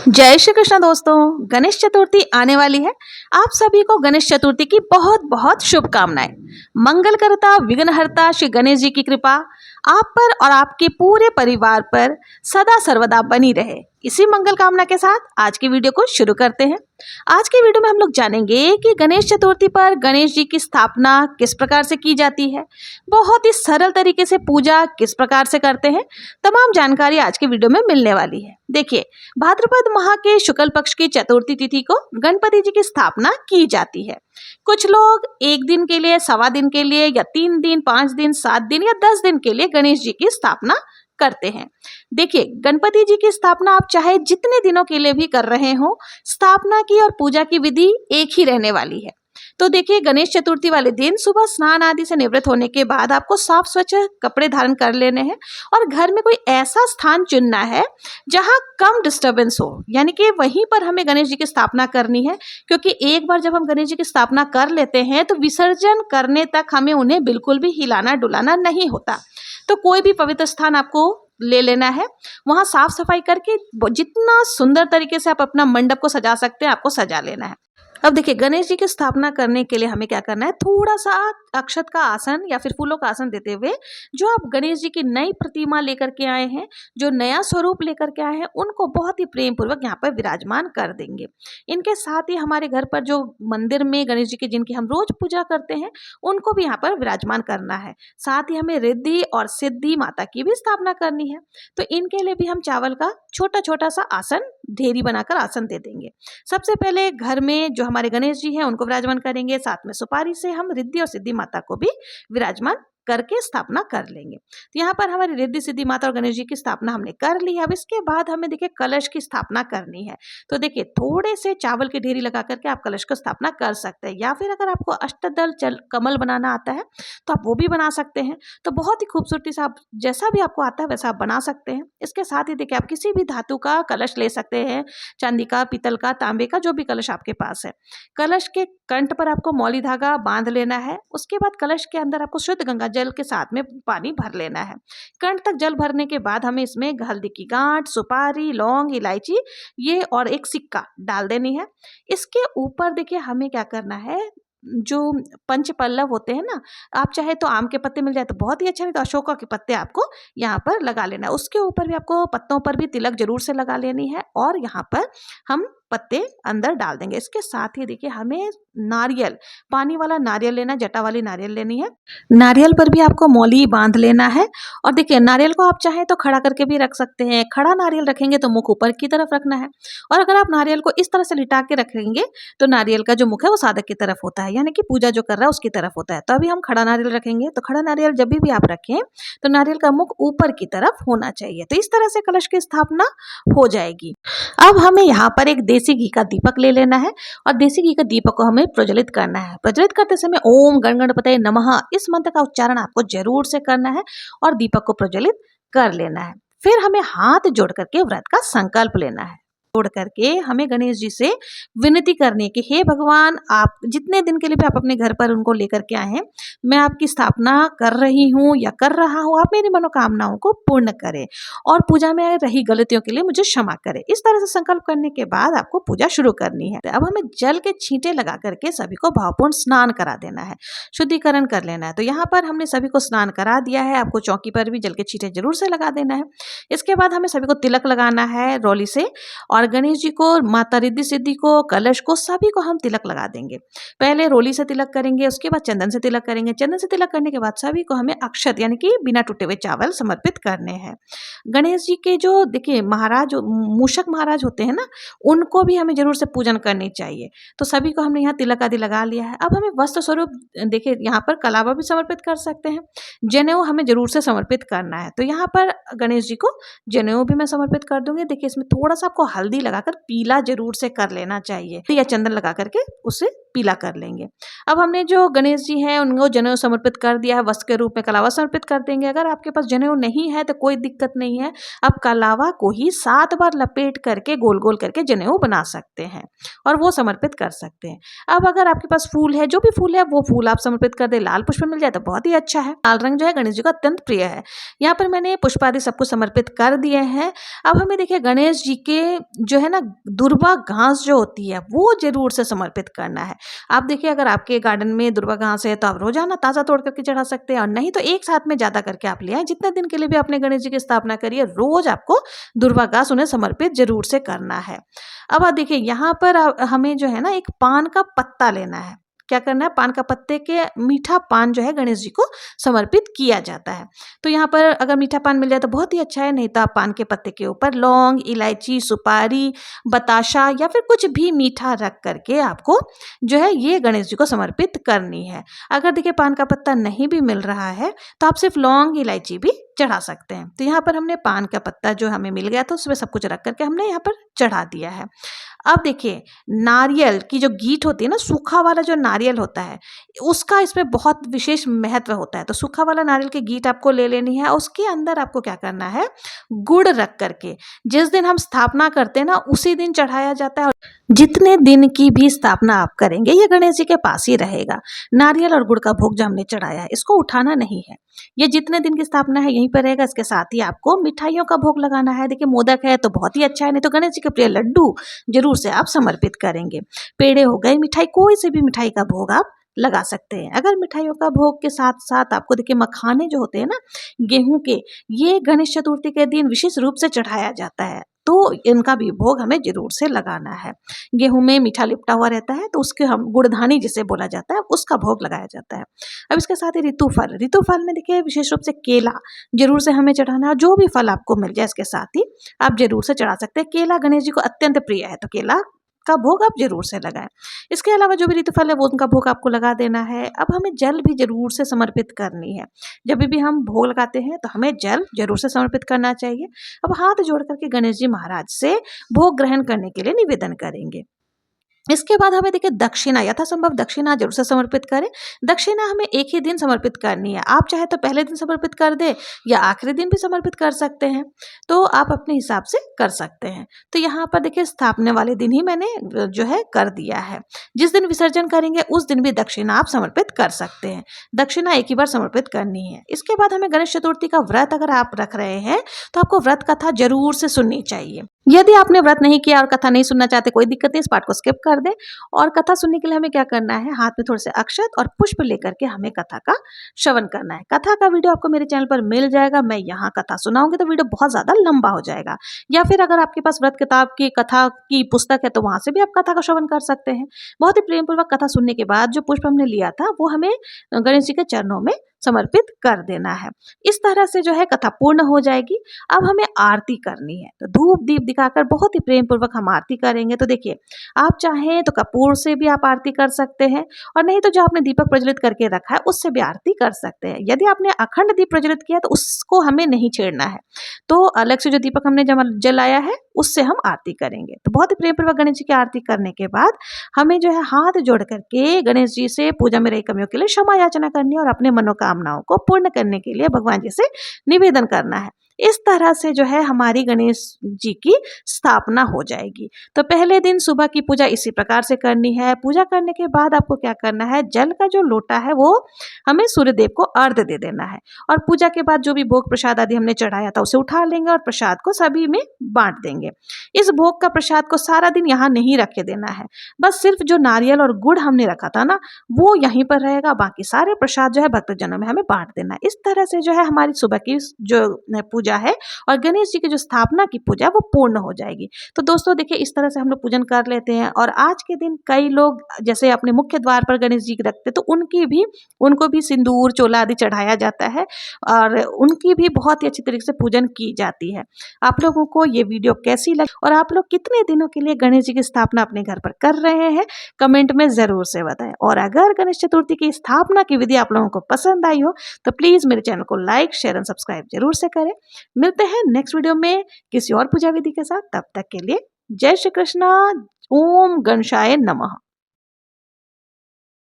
जय श्री कृष्ण दोस्तों। गणेश चतुर्थी आने वाली है। आप सभी को गणेश चतुर्थी की बहुत बहुत शुभकामनाएं। मंगलकर्ता विघ्नहर्ता श्री गणेश जी की कृपा आप पर और आपके पूरे परिवार पर सदा सर्वदा बनी रहे। इसी मंगल कामना के साथ आज की वीडियो को शुरू करते हैं। आज की वीडियो में हम लोग जानेंगे कि गणेश चतुर्थी पर गणेश जी की स्थापना किस प्रकार से की जाती है, बहुत ही सरल तरीके से पूजा किस प्रकार से करते हैं, तमाम जानकारी आज की वीडियो में मिलने वाली है। देखिए, भाद्रपद माह के शुक्ल पक्ष की चतुर्थी तिथि को गणपति जी की स्थापना की जाती है। कुछ लोग एक दिन के लिए, सवा दिन के लिए या 3 दिन, 5 दिन, 7 दिन या 10 दिन के लिए गणेश जी की स्थापना करते हैं। देखिए, गणपति जी की स्थापना आप चाहे जितने दिनों के लिए भी कर रहे हो, स्थापना की और पूजा की विधि एक ही रहने वाली है। तो देखिए, गणेश चतुर्थी वाले दिन सुबह स्नान आदि से निवृत्त होने के बाद आपको साफ स्वच्छ कपड़े धारण कर लेने हैं और घर में कोई ऐसा स्थान चुनना है जहां कम डिस्टरबेंस हो, यानी कि वहीं पर हमें गणेश जी की स्थापना करनी है। क्योंकि एक बार जब हम गणेश जी की स्थापना कर लेते हैं तो विसर्जन करने तक हमें उन्हें बिल्कुल भी हिलाना डुलाना नहीं होता। तो कोई भी पवित्र स्थान आपको ले लेना है, वहां साफ सफाई करके जितना सुंदर तरीके से आप अपना मंडप को सजा सकते हैं आपको सजा लेना है। अब देखिए, गणेश जी की स्थापना करने के लिए हमें क्या करना है, थोड़ा सा अक्षत का आसन या फिर फूलों का आसन देते हुए जो आप गणेश जी की नई प्रतिमा लेकर के आए हैं, जो नया स्वरूप लेकर के आए हैं, उनको बहुत ही प्रेम पूर्वक यहाँ पर विराजमान कर देंगे। इनके साथ ही हमारे घर पर जो मंदिर में गणेश जी की जिनकी हम रोज पूजा करते हैं, उनको भी यहाँ पर विराजमान करना है। साथ ही हमें रिद्धि और सिद्धि माता की भी स्थापना करनी है। तो इनके लिए भी हम चावल का छोटा छोटा सा आसन, ढेरी बनाकर आसन दे देंगे। सबसे पहले घर में जो हमारे गणेश जी हैं उनको विराजमान करेंगे, साथ में सुपारी से हम रिद्धि और सिद्धि माता को भी विराजमान करके स्थापना कर लेंगे। तो यहाँ पर हमारी रिद्धि सिद्धि माता और गणेश जी की स्थापना हमने कर ली है। अब इसके बाद हमें देखिए कलश की स्थापना करनी है। तो देखिए, थोड़े से चावल की ढेरी लगा करके आप कलश को स्थापना कर सकते हैं, या फिर अगर आपको अष्टदल कमल बनाना आता है तो आप वो भी बना सकते हैं। तो बहुत ही खूबसूरती से आप जैसा भी आपको आता है वैसा आप बना सकते हैं। इसके साथ ही देखिए, आप किसी भी धातु का कलश ले सकते हैं, चांदी का, पीतल का, तांबे का, जो भी कलश आपके पास है। कलश के कंठ पर आपको मौली धागा बांध लेना है। उसके बाद कलश के अंदर आपको शुद्ध गंगा जल के साथ में पानी भर लेना है। कंठ तक जल भरने के बाद हमें इसमें हल्दी की गांठ, सुपारी, लौंग, इलायची ये और एक सिक्का डाल देनी है। इसके ऊपर देखिए हमें क्या करना है, जो पंच पल्लव होते हैं ना, आप चाहे तो आम के पत्ते मिल जाए तो बहुत ही अच्छा, नहीं तो अशोका के पत्ते आपको यहाँ पर लगा लेना है। उसके ऊपर भी आपको पत्तों पर भी तिलक जरूर से लगा लेनी है और यहाँ पर हम पत्ते अंदर डाल देंगे। इसके साथ ही देखिए, हमें नारियल, पानी वाला नारियल लेना, जटा वाली नारियल लेनी है। नारियल पर भी आपको मौली बांध लेना है। और देखिए, नारियल को आप चाहें तो खड़ा करके भी रख सकते हैं। खड़ा नारियल रखेंगे तो मुख ऊपर की तरफ रखना है, और अगर आप नारियल को इस तरह से लिटा के रखेंगे तो नारियल का जो मुख है वो साधक की तरफ होता है, यानी कि पूजा जो कर रहा है उसकी तरफ होता है। तो अभी हम खड़ा नारियल रखेंगे। तो खड़ा नारियल जब भी आप रखें तो नारियल का मुख ऊपर की तरफ होना चाहिए। तो इस तरह से कलश की स्थापना हो जाएगी। अब हमें यहाँ पर एक देसी घी का दीपक ले लेना है और देसी घी का दीपक को हमें प्रज्वलित करना है। प्रज्वलित करते समय ओम गण गणपतये नमः इस मंत्र का उच्चारण आपको जरूर से करना है और दीपक को प्रज्वलित कर लेना है। फिर हमें हाथ जोड़ करके व्रत का संकल्प लेना है। जोड़ करके हमें गणेश जी से विनती करनी कि हे भगवान, आप जितने दिन के लिए भी आप अपने घर पर उनको लेकर के आए हैं, मैं आपकी स्थापना कर रही हूँ या कर रहा हूँ, आप मेरी मनोकामनाओं को पूर्ण करें और पूजा में रही गलतियों के लिए मुझे क्षमा करें। इस तरह से संकल्प करने के बाद आपको पूजा शुरू करनी है। अब हमें जल के छींटे लगा करके सभी को भावपूर्ण स्नान करा देना है, शुद्धिकरण कर लेना है। तो यहाँ पर हमने सभी को स्नान करा दिया है। आपको चौकी पर भी जल के छींटे जरूर से लगा देना है। इसके बाद हमें सभी को तिलक लगाना है रोली से, और गणेश जी को, माता रिद्धि सिद्धि को, कलश को, सभी को हम तिलक लगा देंगे। पहले रोली से तिलक करेंगे, उसके बाद चंदन से तिलक करेंगे। चंदन से तिलक करने के बाद सभी को हमें अक्षत यानी कि बिना टूटे हुए चावल समर्पित करने हैं। गणेश जी के जो देखिए महाराज, मूषक महाराज होते हैं ना, उनको भी हमें जरूर से पूजन करनी चाहिए। तो सभी को हमने यहाँ तिलक आदि लगा लिया है। अब हमें वस्त्र स्वरूप देखिए यहाँ पर कलावा भी समर्पित कर सकते हैं, जनेऊ हमें जरूर से समर्पित करना है। तो यहाँ पर गणेश जी को जनेऊ भी मैं समर्पित कर दूंगी। देखिए, इसमें थोड़ा सा आपको हल्दी लगाकर पीला जरूर से कर लेना चाहिए, या चंदन लगा करके उसे पीला कर लेंगे। अब हमने जो गणेश जी हैं उनको जनेऊ समर्पित कर दिया है, वस्त्र के रूप में कलावा समर्पित कर देंगे। अगर आपके पास जनेऊ नहीं है तो कोई दिक्कत नहीं है, आप कलावा को ही 7 बार लपेट करके गोल गोल करके जनेऊ बना सकते हैं और वो समर्पित कर सकते हैं। अब अगर आपके पास फूल है, जो भी फूल है वो फूल आप समर्पित कर दे, लाल पुष्प मिल जाए तो बहुत ही अच्छा है। लाल रंग जो है गणेश जी को अत्यंत प्रिय है। यहाँ पर मैंने पुष्प आदि सब कुछ समर्पित कर दिए हैं। अब हमें देखिए गणेश जी के जो है ना दुर्वा घास जो होती है वो जरूर से समर्पित करना है। आप देखिए अगर आपके गार्डन में दुर्वा घास है तो आप रोजाना ताज़ा तोड़ करके चढ़ा सकते हैं, और नहीं तो एक साथ में ज़्यादा करके आप ले आए। जितने दिन के लिए भी अपने गणेश जी की स्थापना करिए, रोज आपको दुर्वा घास उन्हें समर्पित जरूर से करना है। अब आप देखिए यहाँ पर हमें जो है ना एक पान का पत्ता लेना है। क्या करना है, पान का पत्ते के मीठा पान जो है गणेश जी को समर्पित किया जाता है। तो यहाँ पर अगर मीठा पान मिल जाए तो बहुत ही अच्छा है, नहीं तो आप पान के पत्ते के ऊपर लौंग, इलायची, सुपारी, बताशा या फिर कुछ भी मीठा रख करके आपको जो है ये गणेश जी को समर्पित करनी है। अगर देखिए पान का पत्ता नहीं भी मिल रहा है तो आप सिर्फ लौंग, इलायची भी चढ़ा सकते हैं। तो यहाँ पर हमने पान का पत्ता जो हमें मिल गया था उसमें सब कुछ रख करके हमने यहाँ पर चढ़ा दिया है। अब देखिए नारियल की जो गीट होती है ना, सूखा वाला जो नारियल होता है उसका इसमें बहुत विशेष महत्व होता है। तो सूखा वाला नारियल की गीट आपको ले लेनी है। उसके अंदर आपको क्या करना है, गुड़ रख करके जिस दिन हम स्थापना करते हैं ना उसी दिन चढ़ाया जाता है, और जितने दिन की भी स्थापना आप करेंगे ये गणेश जी के पास ही रहेगा। नारियल और गुड़ का भोग जो हमने चढ़ाया है इसको उठाना नहीं है, ये जितने दिन की स्थापना है यहीं पर रहेगा। इसके साथ ही आपको मिठाइयों का भोग लगाना है। देखिए मोदक है तो बहुत ही अच्छा है, नहीं तो गणेश जी के प्रिय लड्डू जरूर से आप समर्पित करेंगे। पेड़े हो गए, मिठाई, कोई से भी मिठाई का भोग आप लगा सकते हैं। अगर मिठाइयों का भोग के साथ साथ आपको देखिए मखाने जो होते हैं ना गेहूं के, ये गणेश चतुर्थी के दिन विशेष रूप से चढ़ाया जाता है, तो इनका भी भोग हमें जरूर से लगाना है। गेहूं में मीठा लिपटा हुआ रहता है तो उसके हम गुड़धानी जिसे बोला जाता है उसका भोग लगाया जाता है। अब इसके साथ ही ऋतुफल में देखिए विशेष रूप से केला जरूर से हमें चढ़ाना है। जो भी फल आपको मिल जाए इसके साथ ही आप जरूर से चढ़ा सकते हैं। केला गणेश जी को अत्यंत प्रिय है तो केला का भोग आप जरूर से लगाएं। इसके अलावा जो भी ऋतुफल है वो उनका भोग आपको लगा देना है। अब हमें जल भी जरूर से समर्पित करनी है। जब भी हम भोग लगाते हैं तो हमें जल जरूर से समर्पित करना चाहिए। अब हाथ जोड़ करके गणेश जी महाराज से भोग ग्रहण करने के लिए निवेदन करेंगे। इसके बाद हमें देखिए दक्षिणा, यथासंभव दक्षिणा जरूर से समर्पित करें। दक्षिणा हमें एक ही दिन समर्पित करनी है। आप चाहे तो पहले दिन समर्पित कर दे या आखिरी दिन भी समर्पित कर सकते हैं, तो आप अपने हिसाब से कर सकते हैं। तो यहाँ पर देखिए स्थापना वाले दिन ही मैंने जो है कर दिया है। जिस दिन विसर्जन करेंगे उस दिन भी दक्षिणा आप समर्पित कर सकते हैं। दक्षिणा एक ही बार समर्पित करनी है। इसके बाद हमें गणेश चतुर्थी का व्रत अगर आप रख रहे हैं तो आपको व्रत कथा जरूर से सुननी चाहिए। यदि आपने व्रत नहीं किया और कथा नहीं सुनना चाहते, कोई दिक्कत नहीं, इस पार्ट को स्किप कर दे। और कथा सुनने के लिए हमें क्या करना है, हाथ में थोड़े से अक्षत और पुष्प लेकर के हमें कथा का श्रवण करना है। कथा का वीडियो आपको मेरे चैनल पर मिल जाएगा। मैं यहाँ कथा सुनाऊंगी तो वीडियो बहुत ज्यादा लंबा हो जाएगा, या फिर अगर आपके पास व्रत किताब की कथा की पुस्तक है तो वहां से भी आप कथा का श्रवण कर सकते हैं। बहुत ही प्रेम पूर्वक कथा सुनने के बाद जो पुष्प हमने लिया था वो हमें गणेश जी के चरणों में समर्पित कर देना है। इस तरह से जो है कथा पूर्ण हो जाएगी। अब हमें आरती करनी है, तो धूप दीप दिखाकर बहुत ही प्रेम पूर्वक हम आरती करेंगे। तो देखिए आप चाहें तो कपूर से भी आप आरती कर सकते हैं, और नहीं तो जो आपने दीपक प्रज्वलित करके रखा है उससे भी आरती कर सकते हैं। यदि आपने अखंड दीप प्रज्वलित किया तो उसको हमें नहीं छेड़ना है, तो अलग से जो दीपक हमने जलाया है उससे हम आरती करेंगे। तो बहुत ही प्रेम पूर्वक गणेश जी की आरती करने के बाद हमें जो है हाथ जोड़ करके गणेश जी से पूजा में रही कमियों के लिए क्षमा याचना करनी है और अपने मनोकामनाओं को पूर्ण करने के लिए भगवान जी से निवेदन करना है। इस तरह से जो है हमारी गणेश जी की स्थापना हो जाएगी। तो पहले दिन सुबह की पूजा इसी प्रकार से करनी है। पूजा करने के बाद आपको क्या करना है, जल का जो लोटा है वो हमें सूर्यदेव को अर्घ दे देना है, और पूजा के बाद जो भी भोग प्रसाद आदि हमने चढ़ाया था उसे उठा लेंगे और प्रसाद को सभी में बांट देंगे। इस भोग का प्रसाद को सारा दिन यहाँ नहीं रखे देना है, बस सिर्फ जो नारियल और गुड़ हमने रखा था ना वो यहीं पर रहेगा, बाकी सारे प्रसाद जो है भक्तजनों में हमें बांट देना है। इस तरह से जो है हमारी सुबह की जो पूजा है और गणेश जी की जो स्थापना की पूजा वो पूर्ण हो जाएगी। तो दोस्तों देखिए इस तरह से हम लोग पूजन कर लेते हैं। और आज के दिन कई लोग जैसे अपने मुख्य द्वार पर गणेश जी रखते तो उनको भी सिंदूर चोला आदि चढ़ाया जाता है, और उनकी भी बहुत ही अच्छी तरीके से पूजन की जाती है। आप लोगों को ये वीडियो कैसी लगी और आप लोग कितने दिनों के लिए गणेश जी की स्थापना अपने घर पर कर रहे हैं, कमेंट में जरूर से बताएं। और अगर गणेश चतुर्थी की स्थापना की विधि आप लोगों को पसंद आई हो तो प्लीज मेरे चैनल को लाइक, शेयर एंड सब्सक्राइब जरूर से करें। मिलते हैं नेक्स्ट वीडियो में किसी और पूजा विधि के साथ। तब तक के लिए जय श्री कृष्णा। ओम गणेशाय नमः।